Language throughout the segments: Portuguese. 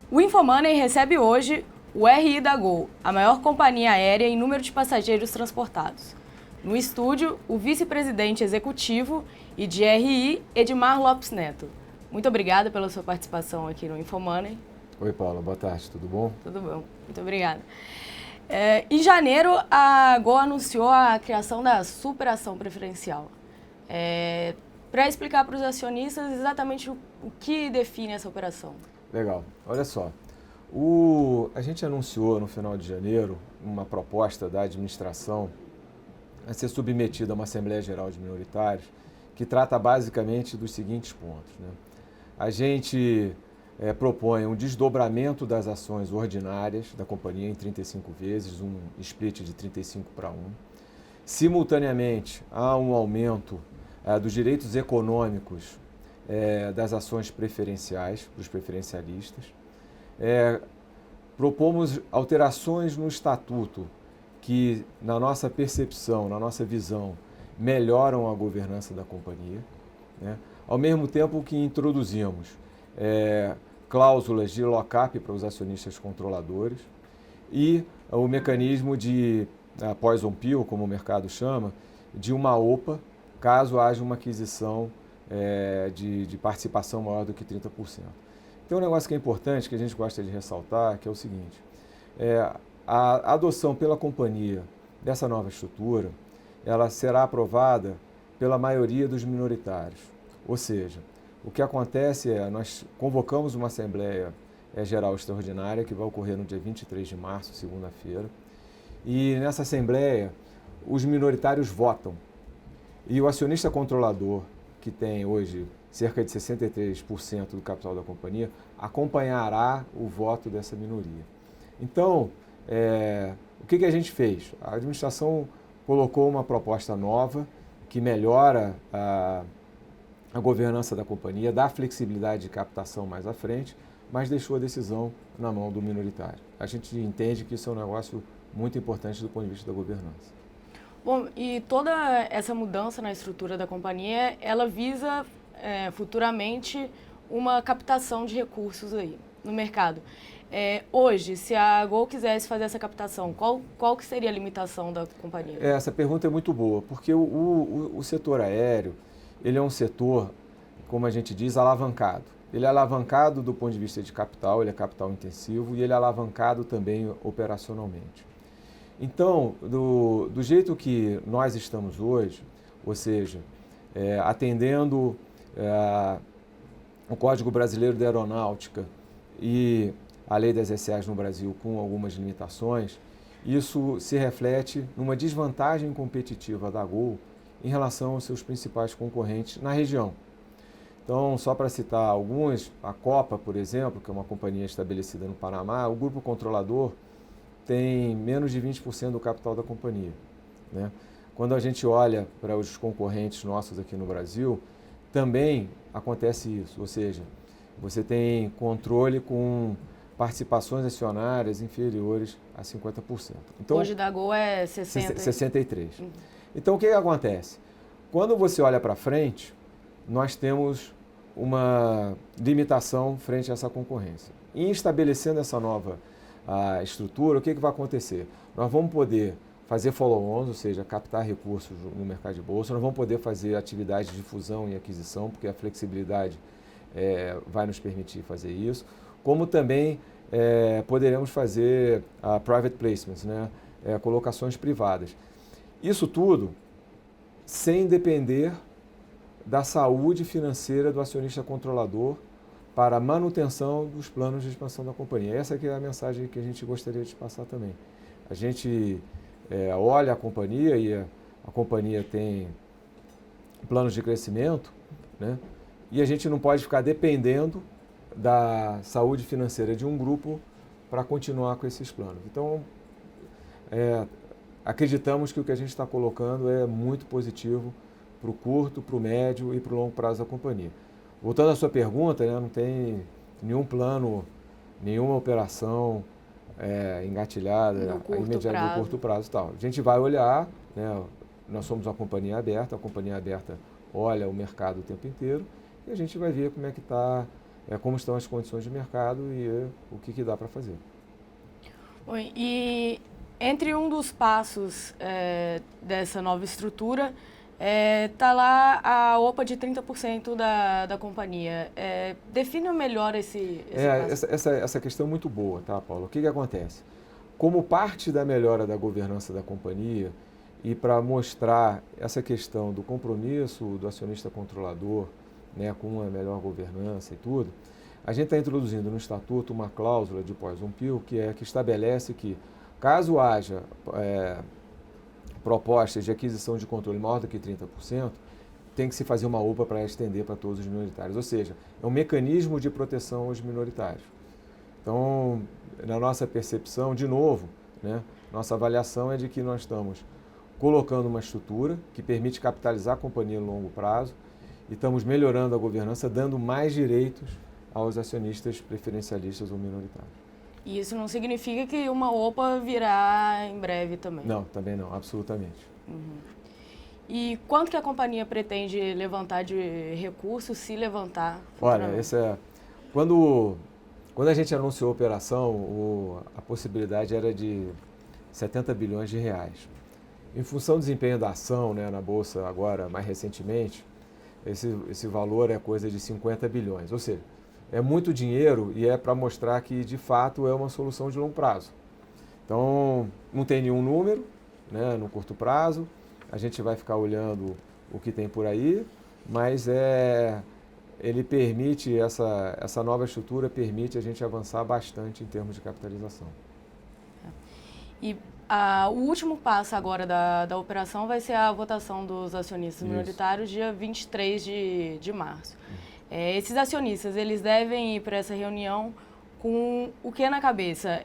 O Infomoney recebe hoje o RI da Gol, a maior companhia aérea em número de passageiros transportados. No estúdio, o vice-presidente executivo e de RI, Edmar Lopes Neto. Muito obrigada pela sua participação aqui no Infomoney. Oi, Paula. Boa tarde. Tudo bom? Tudo bom. Muito obrigada. Em janeiro, a Gol anunciou a criação da Superação Preferencial. Para explicar para os acionistas exatamente o que define essa operação. Legal. Olha só. A gente anunciou no final de janeiro uma proposta da administração a ser submetida a uma Assembleia Geral de Minoritários que trata basicamente dos seguintes pontos, né? A gente propõe um desdobramento das ações ordinárias da companhia em 35 vezes, um split de 35 para 1. Simultaneamente, há um aumento dos direitos econômicos das ações preferenciais, para os preferencialistas. Propomos alterações no estatuto que, na nossa percepção, na nossa visão, melhoram a governança da companhia, né? Ao mesmo tempo que introduzimos cláusulas de lock-up para os acionistas controladores e o mecanismo de poison pill, como o mercado chama, de uma OPA, caso haja uma aquisição de participação maior do que 30%. Tem um negócio que é importante, que a gente gosta de ressaltar, que é o seguinte: a adoção pela companhia dessa nova estrutura, ela será aprovada pela maioria dos minoritários. Ou seja, o que acontece nós convocamos uma Assembleia Geral Extraordinária, que vai ocorrer no dia 23 de março, segunda-feira, e nessa Assembleia os minoritários votam. E o acionista controlador, que tem hoje cerca de 63% do capital da companhia, acompanhará o voto dessa minoria. Então, o que a gente fez? A administração colocou uma proposta nova que melhora a governança da companhia, dá flexibilidade de captação mais à frente, mas deixou a decisão na mão do minoritário. A gente entende que isso é um negócio muito importante do ponto de vista da governança. Bom, e toda essa mudança na estrutura da companhia, ela visa futuramente uma captação de recursos aí no mercado. Hoje, se a Gol quisesse fazer essa captação, qual que seria a limitação da companhia? Essa pergunta é muito boa, porque o setor aéreo, ele é um setor, como a gente diz, alavancado. Ele é alavancado do ponto de vista de capital, ele é capital intensivo e ele é alavancado também operacionalmente. Então, do jeito que nós estamos hoje, ou seja, atendendo o Código Brasileiro da Aeronáutica e a Lei das SAs no Brasil com algumas limitações, isso se reflete numa desvantagem competitiva da Gol em relação aos seus principais concorrentes na região. Então, só para citar alguns, a Copa, por exemplo, que é uma companhia estabelecida no Panamá, o grupo controlador tem menos de 20% do capital da companhia, né? Quando a gente olha para os concorrentes nossos aqui no Brasil, também acontece isso, ou seja, você tem controle com participações acionárias inferiores a 50%. Então, hoje da Gol é 63%. Então, o que acontece? Quando você olha para frente, nós temos uma limitação frente a essa concorrência. Em estabelecendo essa nova estrutura, o que vai acontecer? Nós vamos poder fazer follow-ons, ou seja, captar recursos no mercado de bolsa, nós vamos poder fazer atividades de fusão e aquisição, porque a flexibilidade vai nos permitir fazer isso, como também poderemos fazer private placements, né? Colocações privadas. Isso tudo sem depender da saúde financeira do acionista controlador para a manutenção dos planos de expansão da companhia. Essa que é a mensagem que a gente gostaria de passar também. A gente olha a companhia e a companhia tem planos de crescimento, né? E a gente não pode ficar dependendo da saúde financeira de um grupo para continuar com esses planos. Então, acreditamos que o que a gente está colocando é muito positivo para o curto, para o médio e para o longo prazo da companhia. Voltando à sua pergunta, né, não tem nenhum plano, nenhuma operação engatilhada imediata no curto prazo e tal. A gente vai olhar, né, nós somos uma companhia aberta, a companhia aberta olha o mercado o tempo inteiro e a gente vai ver como é que está como estão as condições de mercado e o que dá para fazer. Oi, e entre um dos passos dessa nova estrutura, está lá a OPA de 30% da companhia. Defina melhor esse passo. Essa questão é muito boa, tá, Paulo? O que acontece? Como parte da melhora da governança da companhia e para mostrar essa questão do compromisso do acionista controlador, né, com uma melhor governança e tudo, a gente está introduzindo no estatuto uma cláusula de Poison Pill que estabelece que, caso haja propostas de aquisição de controle maior do que 30%, tem que se fazer uma OPA para estender para todos os minoritários. Ou seja, é um mecanismo de proteção aos minoritários. Então, na nossa percepção, de novo, né, nossa avaliação é de que nós estamos colocando uma estrutura que permite capitalizar a companhia no longo prazo e estamos melhorando a governança, dando mais direitos aos acionistas preferencialistas ou minoritários. E isso não significa que uma OPA virá em breve também? Não, também não, absolutamente. Uhum. E quanto que a companhia pretende levantar de recursos, se levantar? Olha, quando a gente anunciou a operação, a possibilidade era de 70 bilhões de reais. Em função do desempenho da ação, né, na Bolsa agora, mais recentemente, esse valor é coisa de 50 bilhões. Ou seja, é muito dinheiro e é para mostrar que, de fato, é uma solução de longo prazo. Então, não tem nenhum número, né, no curto prazo. A gente vai ficar olhando o que tem por aí, mas ele permite, essa nova estrutura permite a gente avançar bastante em termos de capitalização. E o último passo agora da operação vai ser a votação dos acionistas minoritários, dia 23 de março. Esses acionistas, eles devem ir para essa reunião com o que na cabeça?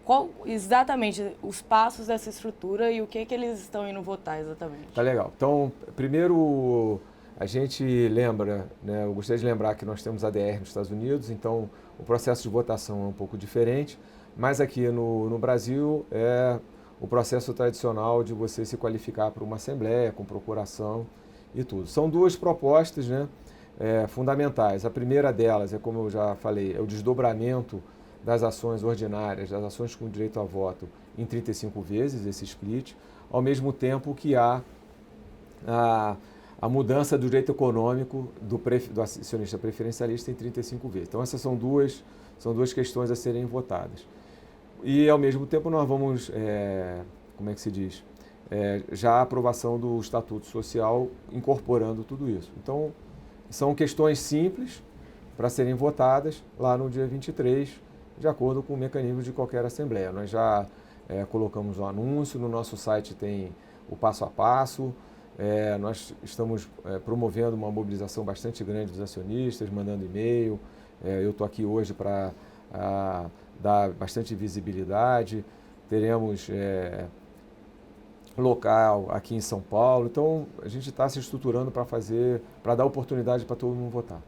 Qual exatamente os passos dessa estrutura e o que eles estão indo votar exatamente? Tá legal. Então, primeiro a gente lembra, né, eu gostaria de lembrar que nós temos ADR nos Estados Unidos, então o processo de votação é um pouco diferente, mas aqui no Brasil é o processo tradicional de você se qualificar para uma assembleia, com procuração e tudo. São duas propostas, né, fundamentais. A primeira delas, como eu já falei, é o desdobramento das ações ordinárias, das ações com direito a voto em 35 vezes, esse split, ao mesmo tempo que há a mudança do direito econômico do acionista preferencialista em 35 vezes. Então, essas são duas questões a serem votadas. E, ao mesmo tempo, nós vamos, já a aprovação do Estatuto Social incorporando tudo isso. Então, são questões simples para serem votadas lá no dia 23, de acordo com o mecanismo de qualquer assembleia. Nós já colocamos o anúncio, no nosso site tem o passo a passo, nós estamos promovendo uma mobilização bastante grande dos acionistas, mandando e-mail. Eu estou aqui hoje para dar bastante visibilidade. Teremos local aqui em São Paulo. Então, a gente está se estruturando para dar oportunidade para todo mundo votar.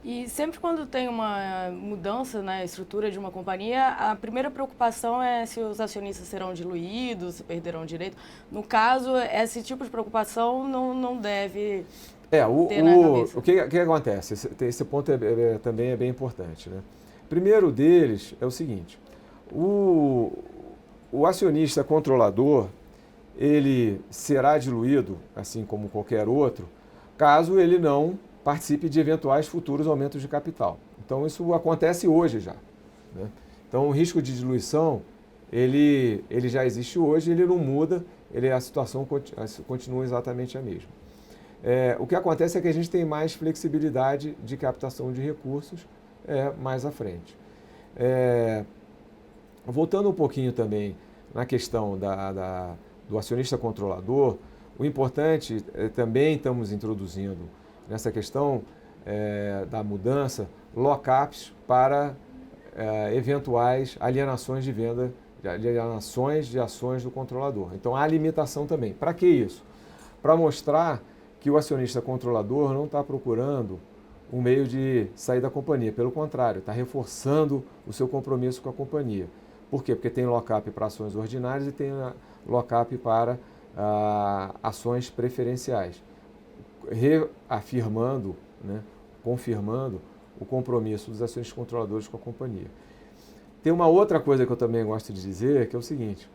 E sempre quando tem uma mudança na estrutura de uma companhia, a primeira preocupação é se os acionistas serão diluídos, se perderão direito. No caso, esse tipo de preocupação não deve ter na cabeça. O que acontece? Esse ponto também é bem importante, né? Primeiro deles é o seguinte, o acionista controlador, ele será diluído, assim como qualquer outro, caso ele não participe de eventuais futuros aumentos de capital. Então, isso acontece hoje já, né? Então, o risco de diluição, ele já existe hoje, ele não muda, a situação continua exatamente a mesma. O que acontece é que a gente tem mais flexibilidade de captação de recursos mais à frente. Voltando um pouquinho também na questão do acionista controlador, o importante também estamos introduzindo nessa questão da mudança, lockups para eventuais alienações de venda, alienações de ações do controlador. Então, há limitação também. Para que isso? Para mostrar que o acionista controlador não está procurando um meio de sair da companhia. Pelo contrário, está reforçando o seu compromisso com a companhia. Por quê? Porque tem lockup para ações ordinárias e tem lockup para ações preferenciais. Reafirmando, né, confirmando o compromisso dos acionistas controladores com a companhia. Tem uma outra coisa que eu também gosto de dizer, que é o seguinte,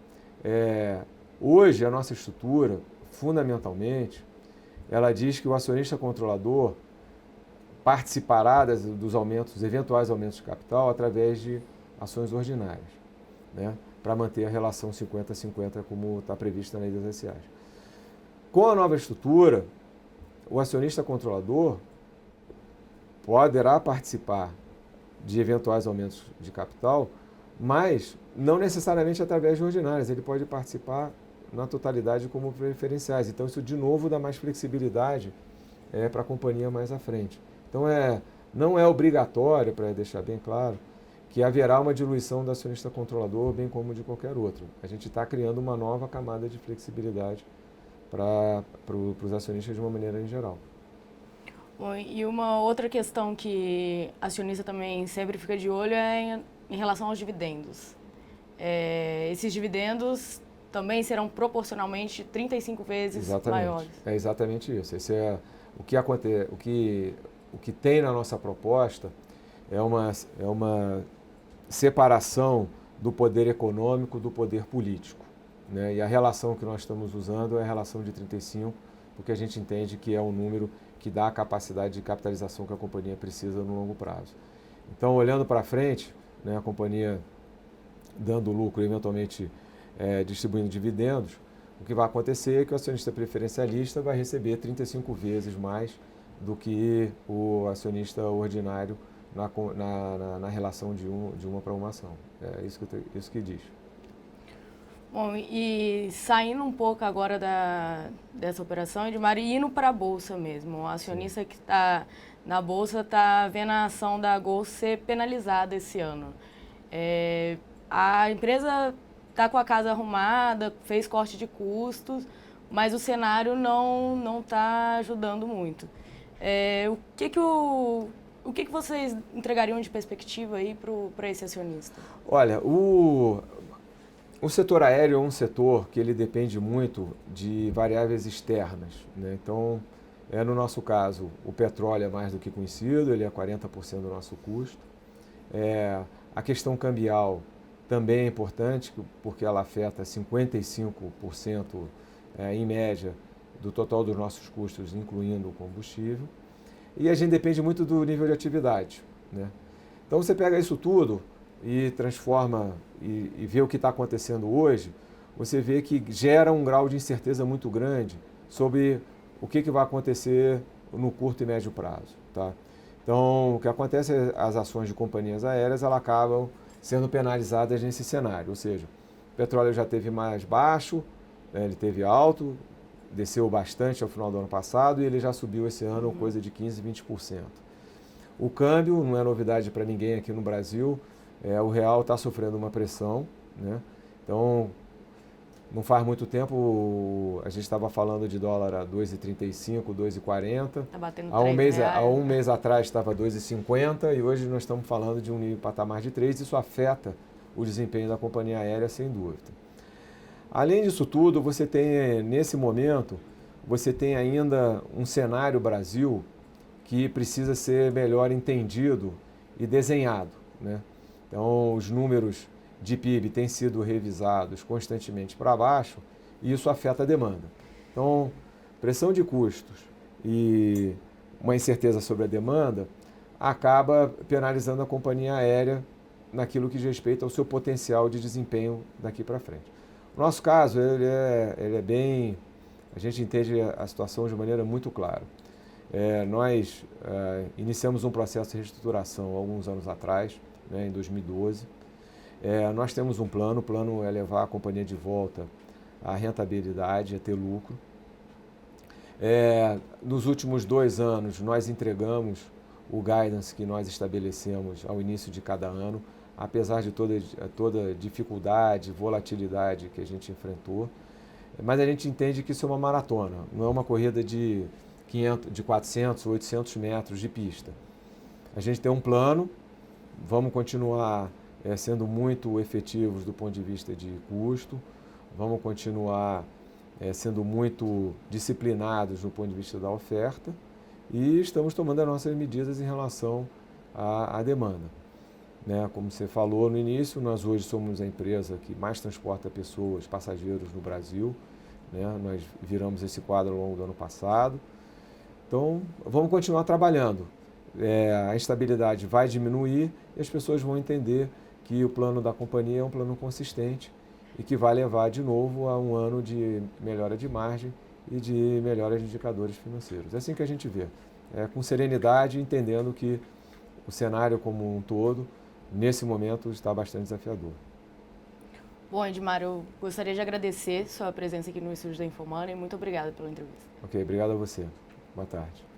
hoje a nossa estrutura, fundamentalmente, ela diz que o acionista controlador participará dos aumentos, eventuais aumentos de capital através de ações ordinárias, né, para manter a relação 50-50 como está prevista na lei das SAs. Com a nova estrutura, o acionista controlador poderá participar de eventuais aumentos de capital, mas não necessariamente através de ordinárias, ele pode participar na totalidade como preferenciais. Então isso de novo dá mais flexibilidade para a companhia mais à frente. Então não é obrigatório, para deixar bem claro, que haverá uma diluição do acionista controlador, bem como de qualquer outro. A gente está criando uma nova camada de flexibilidade para os acionistas de uma maneira em geral. Bom, e uma outra questão que acionista também sempre fica de olho é em relação aos dividendos. Esses dividendos também serão proporcionalmente 35 vezes maiores. É exatamente isso. Esse é o que tem na nossa proposta é uma separação do poder econômico do poder político, né? E a relação que nós estamos usando é a relação de 35, porque a gente entende que é um número que dá a capacidade de capitalização que a companhia precisa no longo prazo. Então, olhando para frente, né, a companhia dando lucro e eventualmente distribuindo dividendos, o que vai acontecer é que o acionista preferencialista vai receber 35 vezes mais do que o acionista ordinário na relação de uma para uma ação. É isso que diz. Bom, e saindo um pouco agora dessa operação, Edmar, e indo para a Bolsa mesmo, o acionista que está na Bolsa está vendo a ação da Gol ser penalizada esse ano. A empresa está com a casa arrumada, fez corte de custos, mas o cenário não está ajudando muito. O que vocês entregariam de perspectiva aí para esse acionista? Olha, o setor aéreo é um setor que ele depende muito de variáveis externas, né? Então, no nosso caso, o petróleo é mais do que conhecido, ele é 40% do nosso custo. A questão cambial também é importante, porque ela afeta 55% em média do total dos nossos custos, incluindo o combustível. E a gente depende muito do nível de atividade, né? Então você pega isso tudo e transforma e vê o que está acontecendo hoje, você vê que gera um grau de incerteza muito grande sobre o que vai acontecer no curto e médio prazo, tá? Então, o que acontece é as ações de companhias aéreas elas acabam sendo penalizadas nesse cenário, ou seja, o petróleo já teve mais baixo, né, ele teve alto, desceu bastante ao final do ano passado e ele já subiu esse ano coisa de 15%, 20%. O câmbio não é novidade para ninguém aqui no Brasil, o real está sofrendo uma pressão, né? Então, não faz muito tempo a gente estava falando de dólar a 2,35, 2,40. Está batendo há um mês, reais, há um mês atrás estava 2,50 e hoje nós estamos falando de um nível patamar de 3. Isso afeta o desempenho da companhia aérea, sem dúvida. Além disso tudo, você tem, nesse momento, você tem ainda um cenário Brasil que precisa ser melhor entendido e desenhado, né? Então, os números de PIB têm sido revisados constantemente para baixo e isso afeta a demanda. Então, pressão de custos e uma incerteza sobre a demanda acaba penalizando a companhia aérea naquilo que diz respeito ao seu potencial de desempenho daqui para frente. No nosso caso, ele é bem... A gente entende a situação de maneira muito clara. Nós iniciamos um processo de reestruturação alguns anos atrás, né, em 2012. Nós temos um plano, o plano é levar a companhia de volta à rentabilidade, a ter lucro. Nos últimos 2 anos, nós entregamos o guidance que nós estabelecemos ao início de cada ano, apesar de toda dificuldade, volatilidade que a gente enfrentou. Mas a gente entende que isso é uma maratona, não é uma corrida de 400, 800 metros de pista. A gente tem um plano, vamos continuar sendo muito efetivos do ponto de vista de custo, vamos continuar sendo muito disciplinados do ponto de vista da oferta e estamos tomando as nossas medidas em relação a demanda. Né? Como você falou no início, nós hoje somos a empresa que mais transporta pessoas, passageiros no Brasil. Né? Nós viramos esse quadro ao longo do ano passado. Então, vamos continuar trabalhando. A instabilidade vai diminuir e as pessoas vão entender que o plano da companhia é um plano consistente e que vai levar de novo a um ano de melhora de margem e de melhora de indicadores financeiros. É assim que a gente vê, com serenidade, entendendo que o cenário como um todo, nesse momento, está bastante desafiador. Bom, Edmar, eu gostaria de agradecer sua presença aqui no estúdio da Infomoney e muito obrigada pela entrevista. Ok, obrigado a você. Boa tarde.